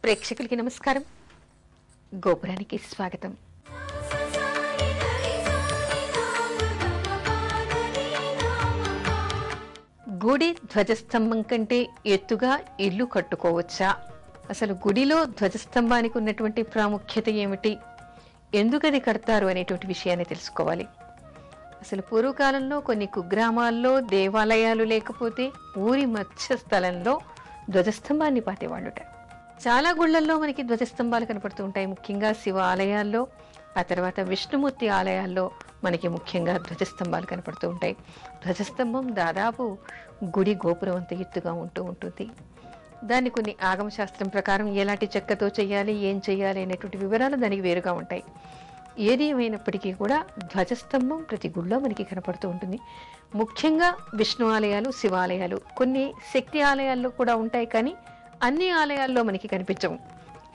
ప్రేక్షకులకి నమస్కారం. గోపురానికి స్వాగతం. గుడి ధ్వజస్తంభం కంటే ఎత్తుగా ఇల్లు కట్టుకోవచ్చా? అసలు గుడిలో ధ్వజస్తంభానికి ఉన్నటువంటి ప్రాముఖ్యత ఏమిటి, ఎందుకది కడతారు అనేటువంటి విషయాన్ని తెలుసుకోవాలి. అసలు పూర్వకాలంలో కొన్ని కుగ్రామాల్లో దేవాలయాలు లేకపోతే ఊరి మధ్య స్థలంలో ధ్వజస్తంభాన్ని పాతేవాళ్ళుట. చాలా గుళ్లల్లో మనకి ధ్వజస్తంభాలు కనపడుతూ ఉంటాయి. ముఖ్యంగా శివ ఆలయాల్లో, ఆ తర్వాత విష్ణుమూర్తి ఆలయాల్లో మనకి ముఖ్యంగా ధ్వజస్తంభాలు కనపడుతూ ఉంటాయి. ధ్వజస్తంభం దాదాపు గుడి గోపురం అంత ఎత్తుగా ఉంటుంది. దాన్ని కొన్ని ఆగమశాస్త్రం ప్రకారం ఎలాంటి చెక్కతో చేయాలి, ఏం చేయాలి అనేటువంటి వివరాలు దానికి వేరుగా ఉంటాయి. ఏది ఏమైనప్పటికీ కూడా ధ్వజస్తంభం ప్రతి గుళ్ళో మనకి కనపడుతూ ఉంటుంది. ముఖ్యంగా విష్ణు ఆలయాలు, శివాలయాలు, కొన్ని శక్తి ఆలయాల్లో కూడా ఉంటాయి, కానీ అన్ని ఆలయాల్లో మనకి కనిపించవు.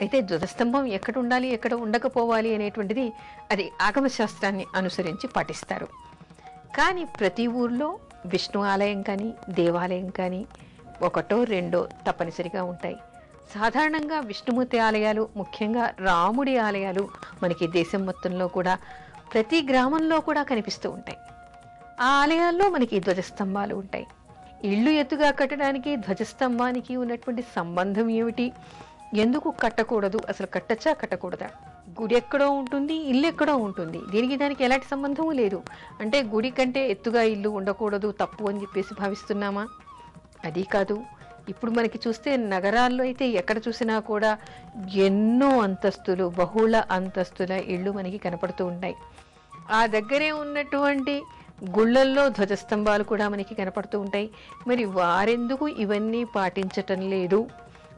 అయితే ధ్వజస్తంభం ఎక్కడ ఉండాలి, ఎక్కడ ఉండకపోవాలి అనేటువంటిది అది ఆగమశాస్త్రాన్ని అనుసరించి పాటిస్తారు. కానీ ప్రతి ఊర్లో విష్ణు ఆలయం కానీ దేవాలయం కానీ ఒకటో రెండో తప్పనిసరిగా ఉంటాయి. సాధారణంగా విష్ణుమూర్తి ఆలయాలు, ముఖ్యంగా రాముడి ఆలయాలు మనకి దేశం మొత్తంలో కూడా ప్రతి గ్రామంలో కూడా కనిపిస్తూ ఉంటాయి. ఆ ఆలయాల్లో మనకి ధ్వజస్తంభాలు ఉంటాయి. ఇళ్ళు ఎత్తుగా కట్టడానికి ధ్వజస్తంభానికి ఉన్నటువంటి సంబంధం ఏమిటి, ఎందుకు కట్టకూడదు, అసలు కట్టచ్చా కట్టకూడదా? గుడి ఎక్కడో ఉంటుంది, ఇల్లు ఎక్కడో ఉంటుంది, దీనికి దానికి ఎలాంటి సంబంధము లేదు. అంటే గుడి కంటే ఎత్తుగా ఇల్లు ఉండకూడదు, తప్పు అని చెప్పేసి భావిస్తున్నామా? అది కాదు. ఇప్పుడు మనకి చూస్తే నగరాల్లో అయితే ఎక్కడ చూసినా కూడా ఎన్నో అంతస్తులు, బహుళ అంతస్తుల ఇళ్ళు మనకి కనపడుతూ ఉంటాయి. ఆ దగ్గరే ఉన్నటువంటి గుళ్ళల్లో ధ్వజస్తంభాలు కూడా మనకి కనపడుతూ ఉంటాయి. మరి వారెందుకు ఇవన్నీ పాటించటం లేదు?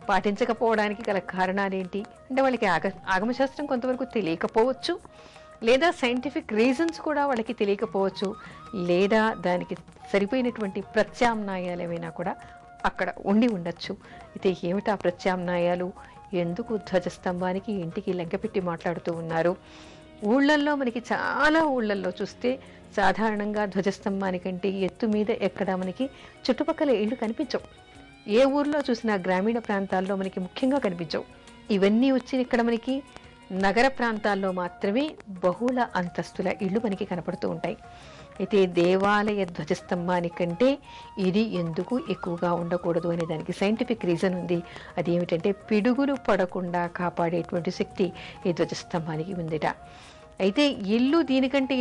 పాటించకపోవడానికి గల కారణాలేంటి అంటే వాళ్ళకి ఆగమశాస్త్రం కొంతవరకు తెలియకపోవచ్చు, లేదా సైంటిఫిక్ రీజన్స్ కూడా వాళ్ళకి తెలియకపోవచ్చు, లేదా దానికి సరిపోయినటువంటి ప్రత్యామ్నాయాలు ఏమైనా కూడా అక్కడ ఉండి ఉండొచ్చు. అయితే ఏమిటా ప్రత్యామ్నాయాలు, ఎందుకు ధ్వజస్తంభానికి ఇంటికి లెంకపెట్టి మాట్లాడుతూ ఉన్నారు? ఊళ్ళల్లో మనకి చాలా ఊళ్ళల్లో చూస్తే సాధారణంగా ధ్వజస్తంభానికంటే ఎత్తు మీద ఎక్కడ మనకి చుట్టుపక్కల ఇళ్ళు కనిపించవు. ఏ ఊర్లో చూసినా గ్రామీణ ప్రాంతాల్లో మనకి ముఖ్యంగా కనిపించవు. ఇవన్నీ వచ్చి ఇక్కడ మనకి నగర ప్రాంతాల్లో మాత్రమే బహుళ అంతస్తుల ఇళ్ళు మనకి కనపడుతూ ఉంటాయి. అయితే దేవాలయ ధ్వజస్తంభానికంటే ఇది ఎందుకు ఎక్కువగా ఉండకూడదు అనే దానికి సైంటిఫిక్ రీజన్ ఉంది. అదేమిటంటే పిడుగులు పడకుండా కాపాడేటువంటి శక్తి ఈ ధ్వజస్తంభానికి ఉందిట. అయితే ఇల్లు దీనికంటే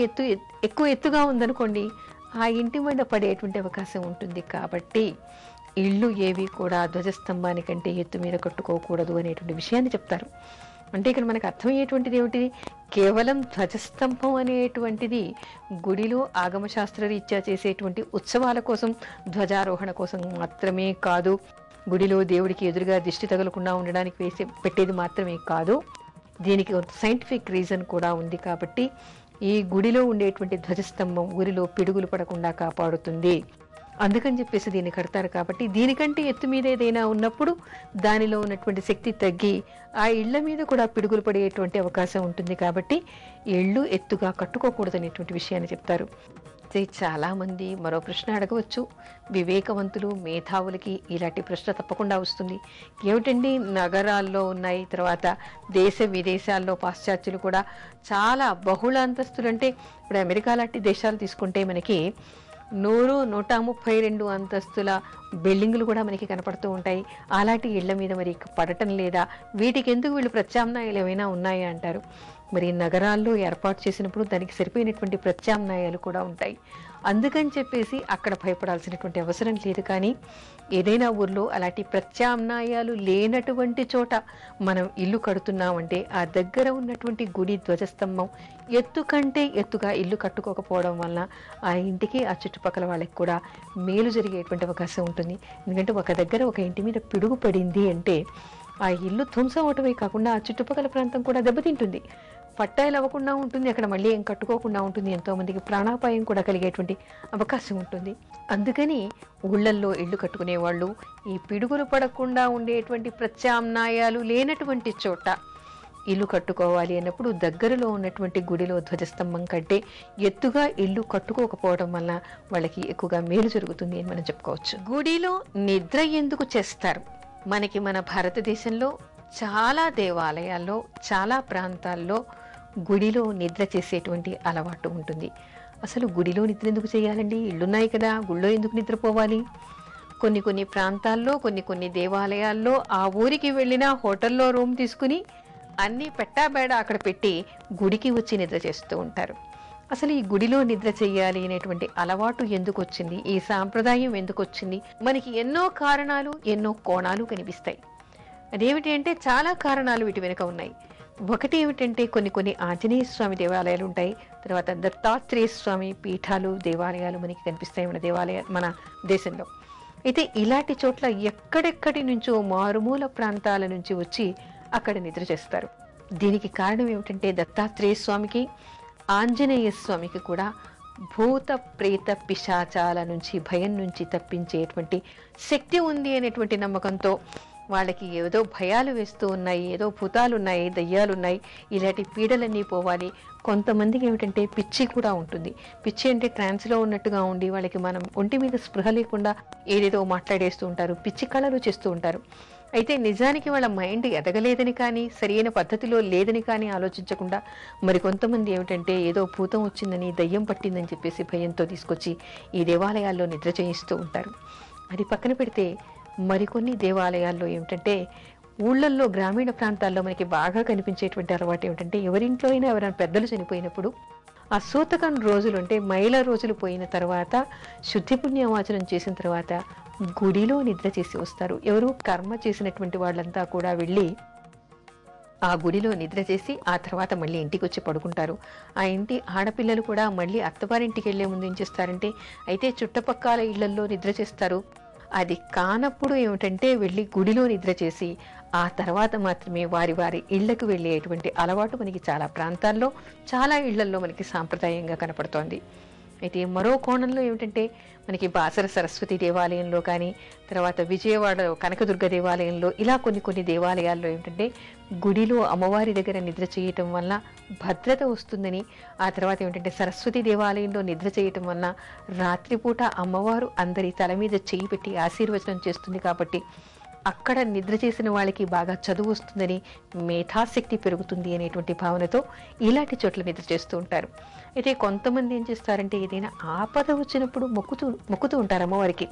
ఎక్కువ ఎత్తుగా ఉందనుకోండి, ఆ ఇంటి మీద పడేటువంటి అవకాశం ఉంటుంది. కాబట్టి ఇళ్ళు ఏవి కూడా ధ్వజస్తంభానికంటే ఎత్తు మీద కట్టుకోకూడదు అనేటువంటి విషయాన్ని చెప్తారు. అంటే ఇక్కడ మనకు అర్థమయ్యేటువంటిది ఏమిటిది, కేవలం ధ్వజస్తంభం అనేటువంటిది గుడిలో ఆగమశాస్త్ర రీత్యా చేసేటువంటి ఉత్సవాల కోసం, ధ్వజారోహణ కోసం మాత్రమే కాదు, గుడిలో దేవుడికి ఎదురుగా దిష్టి తగలకుండా ఉండడానికి పెట్టేది మాత్రమే కాదు, దీనికి సైంటిఫిక్ రీజన్ కూడా ఉంది. కాబట్టి ఈ గుడిలో ఉండేటువంటి ధ్వజస్తంభం ఊరిలో పిడుగులు పడకుండా కాపాడుతుంది, అందుకని చెప్పేసి దీన్ని కడతారు. కాబట్టి దీనికంటే ఎత్తు మీద ఏదైనా ఉన్నప్పుడు దానిలో ఉన్నటువంటి శక్తి తగ్గి ఆ ఇళ్ల మీద కూడా పిడుగులు పడేటువంటి అవకాశం ఉంటుంది. కాబట్టి ఇళ్ళు ఎత్తుగా కట్టుకోకూడదు అనేటువంటి విషయాన్ని చెప్తారు. చాలా మంది మరో ప్రశ్న అడగవచ్చు. వివేకవంతులు, మేధావులకి ఇలాంటి ప్రశ్న తప్పకుండా వస్తుంది. ఏమిటండి, నగరాల్లో ఉన్నాయి, తర్వాత దేశ విదేశాల్లో పాశ్చాత్యులు కూడా చాలా బహుళ అంతస్తులు, అంటే ఇప్పుడు అమెరికా లాంటి దేశాలు తీసుకుంటే మనకి 100-132 అంతస్తుల బిల్డింగులు కూడా మనకి కనపడుతూ ఉంటాయి. అలాంటి ఇళ్ల మీద మరి పడటం లేదా, వీటికి ఎందుకు వీళ్ళు ప్రత్యామ్నాయాలు ఏమైనా ఉన్నాయా అంటారు. మరి నగరాల్లో ఏర్పాటు చేసినప్పుడు దానికి సరిపోయినటువంటి ప్రత్యామ్నాయాలు కూడా ఉంటాయి. అందుకని చెప్పేసి అక్కడ భయపడాల్సినటువంటి అవసరం లేదు. కానీ ఏదైనా ఊర్లో అలాంటి ప్రత్యామ్నాయాలు లేనటువంటి చోట మనం ఇల్లు కడుతున్నామంటే ఆ దగ్గర ఉన్నటువంటి గుడి ధ్వజస్తంభం ఎత్తు కంటే ఎత్తుగా ఇల్లు కట్టుకోకపోవడం వలన ఆ ఇంటికి, ఆ చుట్టుపక్కల వాళ్ళకి కూడా మేలు జరిగేటువంటి అవకాశం ఉంటుంది. ఎందుకంటే ఒక దగ్గర ఒక ఇంటి మీద పిడుగు పడింది అంటే ఆ ఇల్లు ధ్వంసం అవటమే కాకుండా ఆ చుట్టుపక్కల ప్రాంతం కూడా దెబ్బతింటుంది, పట్టాయిలు అవ్వకుండా ఉంటుంది, అక్కడ మళ్ళీ ఏం కట్టుకోకుండా ఉంటుంది, ఎంతో మందికి ప్రాణాపాయం కూడా కలిగేటువంటి అవకాశం ఉంటుంది. అందుకని ఊళ్ళల్లో ఇళ్ళు కట్టుకునే వాళ్ళు ఈ పిడుగులు పడకుండా ఉండేటువంటి ప్రత్యామ్నాయాలు లేనటువంటి చోట ఇల్లు కట్టుకోవాలి అన్నప్పుడు దగ్గరలో ఉన్నటువంటి గుడిలో ధ్వజస్తంభం కంటే ఎత్తుగా ఇల్లు కట్టుకోకపోవడం వల్ల వాళ్ళకి ఎక్కువగా మేలు జరుగుతుంది అని మనం చెప్పుకోవచ్చు. గుడిలో నిద్ర ఎందుకు చేస్తారు? మనకి మన భారతదేశంలో చాలా దేవాలయాల్లో చాలా ప్రాంతాల్లో గుడిలో నిద్ర చేసేటువంటి అలవాటు ఉంటుంది. అసలు గుడిలో నిద్ర ఎందుకు చేయాలండి? ఇళ్ళున్నాయి కదా, గుళ్ళో ఎందుకు నిద్రపోవాలి? కొన్ని కొన్ని ప్రాంతాల్లో కొన్ని దేవాలయాల్లో ఆ ఊరికి వెళ్ళినా హోటల్లో రూమ్ తీసుకుని అన్నీ పెట్టాబేడ అక్కడ పెట్టి గుడికి వచ్చి నిద్ర చేస్తూ ఉంటారు. అసలు ఈ గుడిలో నిద్ర చెయ్యాలి అనేటువంటి అలవాటు ఎందుకు వచ్చింది? ఈ సాంప్రదాయం ఎందుకు వచ్చింది? మనకి ఎన్నో కారణాలు, ఎన్నో కోణాలు కనిపిస్తాయి. అదేమిటి అంటే చాలా కారణాలు వీటి వెనుక ఉన్నాయి. ఒకటి ఏమిటంటే కొన్ని ఆంజనేయ స్వామి దేవాలయాలు ఉంటాయి, తర్వాత దత్తాత్రేయ స్వామి పీఠాలు దేవాలయాలు మనకి కనిపిస్తాయి మన దేశంలో. అయితే ఇలాంటి చోట్ల ఎక్కడెక్కడి నుంచో మారుమూల ప్రాంతాల నుంచి వచ్చి అక్కడ నిద్ర చేస్తారు. దీనికి కారణం ఏమిటంటే దత్తాత్రేయ స్వామికి, ఆంజనేయ స్వామికి కూడా భూత ప్రేత పిశాచాల నుంచి, భయం నుంచి తప్పించేటువంటి శక్తి ఉంది అనేటువంటి నమ్మకంతో వాళ్ళకి ఏదో భయాలు వేస్తూ ఉన్నాయి, ఏదో భూతాలు ఉన్నాయి, దయ్యాలున్నాయి, ఇలాంటి పీడలన్నీ పోవాలి. కొంతమందికి ఏమిటంటే పిచ్చి కూడా ఉంటుంది. పిచ్చి అంటే ట్రాన్స్లో ఉన్నట్టుగా ఉండి వాళ్ళకి మనం ఒంటి మీద స్పృహ లేకుండా ఏదేదో మాట్లాడేస్తూ ఉంటారు, పిచ్చి కళలు చేస్తూ ఉంటారు. అయితే నిజానికి వాళ్ళ మైండ్ ఎదగలేదని కానీ, సరైన పద్ధతిలో లేదని కానీ ఆలోచించకుండా మరికొంతమంది ఏమిటంటే ఏదో భూతం వచ్చిందని, దయ్యం పట్టిందని చెప్పేసి భయంతో తీసుకొచ్చి ఈ దేవాలయాల్లో నిద్ర చేయిస్తూ ఉంటారు. అది పక్కన పెడితే మరికొన్ని దేవాలయాల్లో ఏమిటంటే ఊళ్ళల్లో, గ్రామీణ ప్రాంతాల్లో మనకి బాగా కనిపించేటువంటి అలవాటు ఏమిటంటే ఎవరింట్లో అయినా ఎవరైనా పెద్దలు చనిపోయినప్పుడు ఆ సూతకం రోజులు అంటే మైల రోజులు పోయిన తర్వాత, శుద్ధి పుణ్యవాచనం చేసిన తర్వాత గుడిలో నిద్ర చేసి వస్తారు. ఎవరు కర్మ చేసినటువంటి వాళ్ళంతా కూడా వెళ్ళి ఆ గుడిలో నిద్ర చేసి ఆ తర్వాత మళ్ళీ ఇంటికి వచ్చి పడుకుంటారు. ఆ ఇంటి ఆడపిల్లలు కూడా మళ్ళీ అత్తవారింటికి వెళ్లే ముందు ఏం చేస్తారంటే అయితే చుట్టుపక్కల ఇళ్లల్లో నిద్ర చేస్తారు. అది కానప్పుడు ఏమిటంటే వెళ్ళి గుడిలో నిద్ర చేసి ఆ తర్వాత మాత్రమే వారి వారి ఇళ్లకు వెళ్ళేటువంటి అలవాటు మనకి చాలా ప్రాంతాల్లో, చాలా ఇళ్లల్లో మనకి సాంప్రదాయంగా కనపడుతోంది. అయితే మరో కోణంలో ఏమిటంటే మనకి బాసర సరస్వతి దేవాలయంలో కానీ, తర్వాత విజయవాడ కనకదుర్గ దేవాలయంలో, ఇలా కొన్ని దేవాలయాల్లో ఏమిటంటే గుడిలో అమ్మవారి దగ్గర నిద్ర చేయటం వల్ల భద్రత వస్తుందని, ఆ తర్వాత ఏమిటంటే సరస్వతి దేవాలయంలో నిద్ర చేయటం వల్ల రాత్రిపూట అమ్మవారు అందరి తల మీద చేయి పెట్టి ఆశీర్వచనం చేస్తుంది కాబట్టి అక్కడ నిద్ర చేసిన వాళ్ళకి బాగా చదువు వస్తుందని, మేధాశక్తి పెరుగుతుంది అనేటువంటి భావనతో ఇలాంటి చోట్ల నిద్ర చేస్తూ ఉంటారు. అయితే కొంతమంది ఏం చేస్తారంటే ఏదైనా ఆపద వచ్చినప్పుడు మొక్కుతూ ఉంటారు అమ్మవారికి,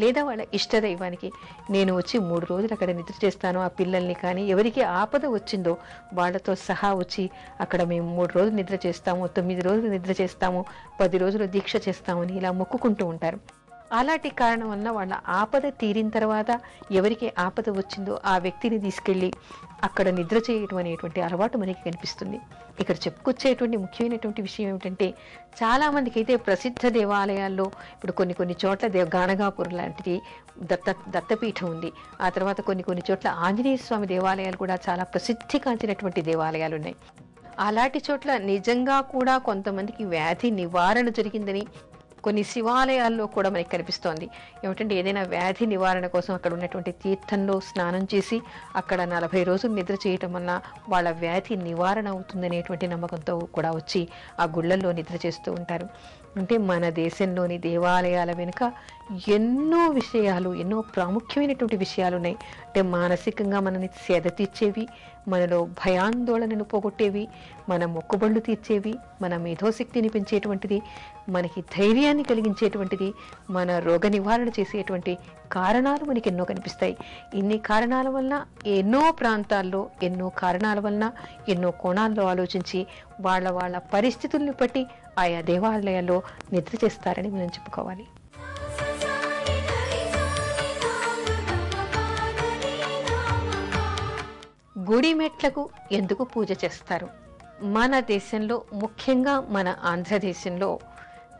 లేదా వాళ్ళ ఇష్టదైవానికి. నేను వచ్చి 3 రోజులు అక్కడ నిద్ర చేస్తాను, ఆ పిల్లల్ని కానీ ఎవరికి ఆపద వచ్చిందో వాళ్ళతో సహా వచ్చి అక్కడ మేము 3 రోజులు నిద్ర చేస్తాము, 9 రోజులు నిద్ర చేస్తాము, 10 రోజులు దీక్ష చేస్తామని ఇలా మొక్కుకుంటూ ఉంటారు. అలాంటి కారణం వల్ల వాళ్ళ ఆపద తీరిన తర్వాత ఎవరికి ఆపద వచ్చిందో ఆ వ్యక్తిని తీసుకెళ్ళి అక్కడ నిద్ర చేయటం అనేటువంటి అలవాటు మనకి కనిపిస్తుంది. ఇక్కడ చెప్పుకొచ్చేటువంటి ముఖ్యమైనటువంటి విషయం ఏమిటంటే చాలామందికి అయితే ప్రసిద్ధ దేవాలయాల్లో ఇప్పుడు కొన్ని చోట్ల గాణగాపూర్ లాంటిది దత్తపీఠం ఉంది. ఆ తర్వాత కొన్ని చోట్ల ఆంజనేయ స్వామి దేవాలయాలు కూడా చాలా ప్రసిద్ధిగాంచినటువంటి దేవాలయాలు ఉన్నాయి. అలాంటి చోట్ల నిజంగా కూడా కొంతమందికి వ్యాధి నివారణ జరిగిందని కొన్ని శివాలయాల్లో కూడా మనకి కనిపిస్తోంది. ఏమిటంటే ఏదైనా వ్యాధి నివారణ కోసం అక్కడ ఉన్నటువంటి తీర్థంలో స్నానం చేసి అక్కడ 40 రోజులు నిద్ర చేయటం వల్ల వాళ్ళ వ్యాధి నివారణ అవుతుందనేటువంటి నమ్మకంతో కూడా వచ్చి ఆ గుళ్ళల్లో నిద్ర చేస్తూ ఉంటారు. అంటే మన దేశంలోని దేవాలయాల వెనుక ఎన్నో విషయాలు, ఎన్నో ప్రాముఖ్యమైనటువంటి విషయాలు ఉన్నాయి. అంటే మానసికంగా మనని సేద తీర్చేవి, మనలో భయాందోళనను పోగొట్టేవి, మన మొక్కుబళ్ళు తీర్చేవి, మన మేధోశక్తిని పెంచేటువంటిది, మనకి ధైర్యాన్ని కలిగించేటువంటిది, మన రోగ నివారణ చేసేటువంటి కారణాలు మనకి ఎన్నో కనిపిస్తాయి. ఇన్ని కారణాల వల్ల ఎన్నో ప్రాంతాల్లో, ఎన్నో కారణాల వలన, ఎన్నో కోణాల్లో ఆలోచించి వాళ్ళ పరిస్థితుల్ని బట్టి ఆయా దేవాలయాల్లో నిద్ర చేస్తారని మనం చెప్పుకోవాలి. గుడి మెట్లకు ఎందుకు పూజ చేస్తారు? మన దేశంలో, ముఖ్యంగా మన ఆంధ్రదేశంలో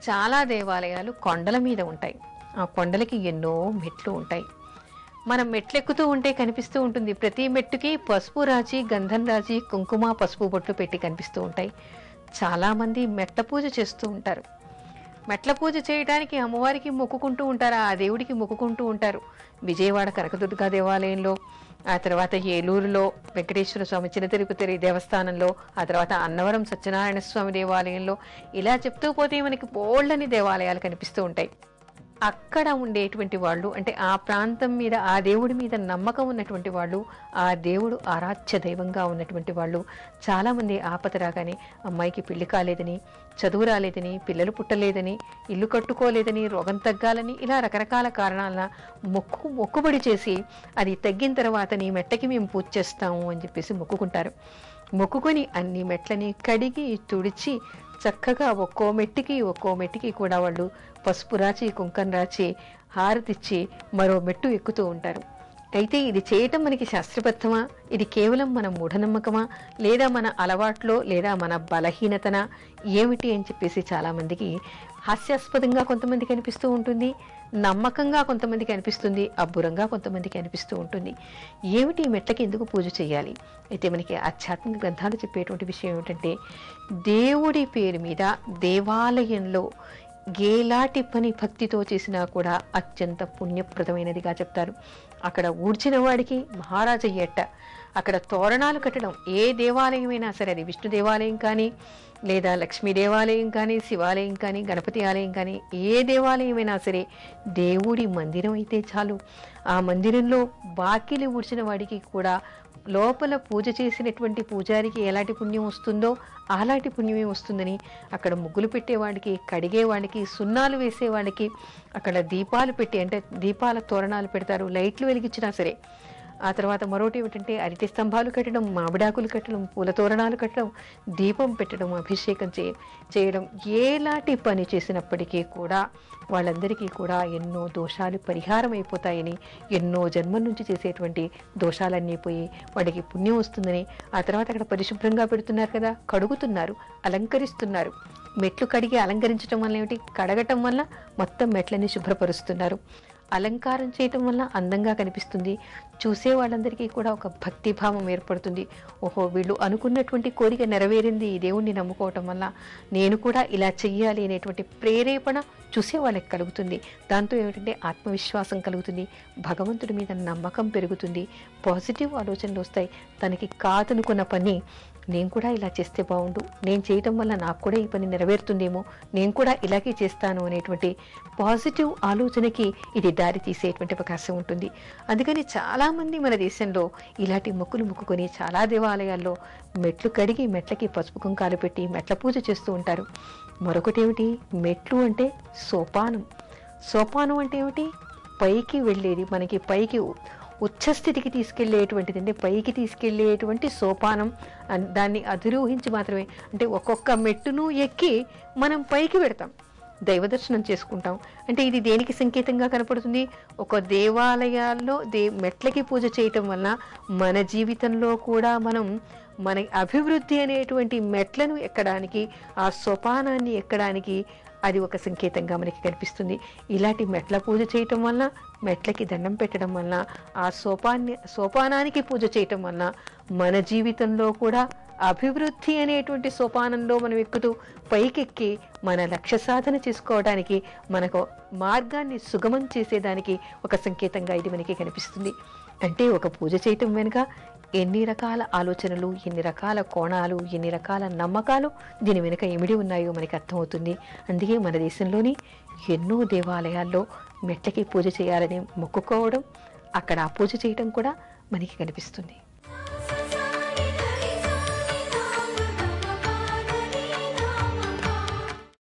చాలా దేవాలయాలు కొండల మీద ఉంటాయి. ఆ కొండలకి ఎన్నో మెట్లు ఉంటాయి. మనం మెట్లెక్కుతూ ఉంటే కనిపిస్తూ ఉంటుంది, ప్రతి మెట్టుకి పసుపు రాచి, గంధం రాచి, కుంకుమ పసుపు బొట్లు పెట్టి కనిపిస్తూ ఉంటాయి. చాలామంది మెట్ల పూజ చేస్తూ ఉంటారు. మెట్ల పూజ చేయడానికి అమ్మవారికి మొక్కుకుంటూ ఉంటారు, ఆ దేవుడికి మొక్కుకుంటూ ఉంటారు. విజయవాడ కనకదుర్గ దేవాలయంలో, ఆ తర్వాత ఏలూరులో వెంకటేశ్వర స్వామి చిన్న తిరుపతి దేవస్థానంలో, ఆ తర్వాత అన్నవరం సత్యనారాయణ స్వామి దేవాలయంలో, ఇలా చెప్తూ పోతే మనకి బోల్డని దేవాలయాలు కనిపిస్తూ ఉంటాయి. అక్కడ ఉండేటువంటి వాళ్ళు, అంటే ఆ ప్రాంతం మీద, ఆ దేవుడి మీద నమ్మకం ఉన్నటువంటి వాళ్ళు, ఆ దేవుడు ఆరాధ్య దైవంగా ఉన్నటువంటి వాళ్ళు చాలామంది ఆపద రాగానే అమ్మాయికి పెళ్లి కాలేదని, చదువు రాలేదని, పిల్లలు పుట్టలేదని, ఇల్లు కట్టుకోలేదని, రోగం తగ్గాలని, ఇలా రకరకాల కారణాల మొక్కుబడి చేసి అది తగ్గిన తర్వాత నీ మెట్టకి మేము పూజ చేస్తాము అని చెప్పేసి మొక్కుకుంటారు. మొక్కుకొని అన్ని మెట్లని కడిగి తుడిచి చక్కగా ఒక్కో మెట్టికి కూడా వాళ్ళు పసుపు రాచి, కుంకం రాచి, హారతిచ్చి మరో మెట్టు ఎక్కుతూ ఉంటారు. అయితే ఇది చేయటం మనకి శాస్త్రబద్ధమా, ఇది కేవలం మన మూఢనమ్మకమా, లేదా మన అలవాట్లో, లేదా మన బలహీనతన ఏమిటి అని చెప్పేసి చాలామందికి హాస్యాస్పదంగా కొంతమందికి అనిపిస్తూ ఉంటుంది, నమ్మకంగా కొంతమందికి అనిపిస్తుంది, అబ్బురంగా కొంతమందికి అనిపిస్తూ ఉంటుంది. ఏమిటి ఈ మెట్లకి ఎందుకు పూజ చేయాలి? అయితే మనకి ఆధ్యాత్మిక గ్రంథాలు చెప్పేటువంటి విషయం ఏమిటంటే, దేవుడి పేరు మీద దేవాలయంలో ఏలాంటి పని భక్తితో చేసినా కూడా అత్యంత పుణ్యప్రదమైనదిగా చెప్తారు. అక్కడ ఊడ్చిన వాడికి మహారాజయ్యట. అక్కడ తోరణాలు కట్టడం, ఏ దేవాలయమైనా సరే, అది విష్ణు దేవాలయం కానీ, లేదా లక్ష్మీ దేవాలయం కానీ, శివాలయం కానీ, గణపతి ఆలయం కానీ, ఏ దేవాలయమైనా సరే, దేవుడి మందిరం అయితే చాలు. ఆ మందిరంలో బాకిలి ఊడ్చిన వాడికి కూడా లోపల పూజ చేసినటువంటి పూజారికి ఎలాంటి పుణ్యం వస్తుందో అలాంటి పుణ్యమే వస్తుందని, అక్కడ ముగ్గులు పెట్టేవాడికి, కడిగేవాడికి, సున్నాలు వేసేవాడికి, అక్కడ దీపాలు పెట్టి, అంటే దీపాల తోరణాలు పెడతారు, లైట్లు వెలిగించినా సరే. ఆ తర్వాత మరొకటి ఏమిటంటే అరటి స్తంభాలు కట్టడం, మామిడాకులు కట్టడం, పూల తోరణాలు కట్టడం, దీపం పెట్టడం, అభిషేకం చేయడం, ఎలాంటి పని చేసినప్పటికీ కూడా వాళ్ళందరికీ కూడా ఎన్నో దోషాలు పరిహారం అయిపోతాయని, ఎన్నో జన్మల నుంచి చేసేటువంటి దోషాలన్నీ పోయి వాడికి పుణ్యం వస్తుందని, ఆ తర్వాత అక్కడ పరిశుభ్రంగా పెడుతున్నారు కదా, కడుగుతున్నారు, అలంకరిస్తున్నారు. మెట్లు కడిగి అలంకరించడం వల్ల ఏమిటి, కడగటం వల్ల మొత్తం మెట్లని శుభ్రపరుస్తున్నారు. అలంకారం చేయటం వల్ల అందంగా కనిపిస్తుంది. చూసే వాళ్ళందరికీ కూడా ఒక భక్తిభావం ఏర్పడుతుంది. ఓహో, వీళ్ళు అనుకున్నటువంటి కోరిక నెరవేరింది ఈ దేవుణ్ణి నమ్ముకోవటం వల్ల, నేను కూడా ఇలా చెయ్యాలి అనేటువంటి ప్రేరేపణ చూసే వాళ్ళకి కలుగుతుంది. దాంతో ఏమిటంటే ఆత్మవిశ్వాసం కలుగుతుంది, భగవంతుడి మీద నమ్మకం పెరుగుతుంది, పాజిటివ్ ఆలోచనలు వస్తాయి. తనకి కాదనుకున్న పని నేను కూడా ఇలా చేస్తే బాగుండు, నేను చేయటం వల్ల నాకు కూడా ఈ పని నెరవేరుతుందేమో, నేను కూడా ఇలాగే చేస్తాను అనేటువంటి పాజిటివ్ ఆలోచనకి ఇది దారి తీసేటువంటి అవకాశం ఉంటుంది. అందుకని చాలామంది మన దేశంలో ఇలాంటి మొక్కులు మొక్కుకొని చాలా దేవాలయాల్లో మెట్లు కడిగి మెట్లకి పసుపు కుంకాలు పెట్టి మెట్ల పూజ చేస్తూ ఉంటారు. మరొకటి ఏమిటి, మెట్లు అంటే సోపానం. సోపానం అంటే ఏమిటి, పైకి వెళ్ళేది, మనకి పైకి ఉచ్చస్థితికి తీసుకెళ్లేటువంటిది, అంటే పైకి తీసుకెళ్లేటువంటి సోపానం. దాన్ని అధిరోహించి మాత్రమే, అంటే ఒక్కొక్క మెట్టును ఎక్కి మనం పైకి పెడతాం, దైవ దర్శనం చేసుకుంటాం. అంటే ఇది దేనికి సంకేతంగా కనపడుతుంది, ఒక దేవాలయాల్లో మెట్లకి పూజ చేయటం వల్ల మన జీవితంలో కూడా మనం మన అభివృద్ధి అనేటువంటి మెట్లను ఎక్కడానికి, ఆ సోపానాన్ని ఎక్కడానికి అది ఒక సంకేతంగా మనకి కనిపిస్తుంది. ఇలాంటి మెట్ల పూజ చేయటం వల్ల, మెట్లకి దండం పెట్టడం వల్ల, ఆ సోపానానికి పూజ చేయటం వల్ల మన జీవితంలో కూడా అభివృద్ధి అనేటువంటి సోపానంలో మనం ఎక్కుతూ పైకెక్కి మన లక్ష్య సాధన చేసుకోవడానికి, మనకు మార్గాన్ని సుగమం చేసేదానికి ఒక సంకేతంగా ఇది మనకి కనిపిస్తుంది. అంటే ఒక పూజ చేయటం వెనుక ఎన్ని రకాల ఆలోచనలు, ఎన్ని రకాల కోణాలు, ఎన్ని రకాల నమ్మకాలు దీని వెనుక ఇమిడి ఉన్నాయో మనకి అర్థమవుతుంది. అందుకే మన దేశంలోని ఎన్నో దేవాలయాల్లో మెట్లకి పూజ చేయాలని మొక్కుకోవడం, అక్కడ ఆ పూజ చేయటం కూడా మనకి కనిపిస్తుంది.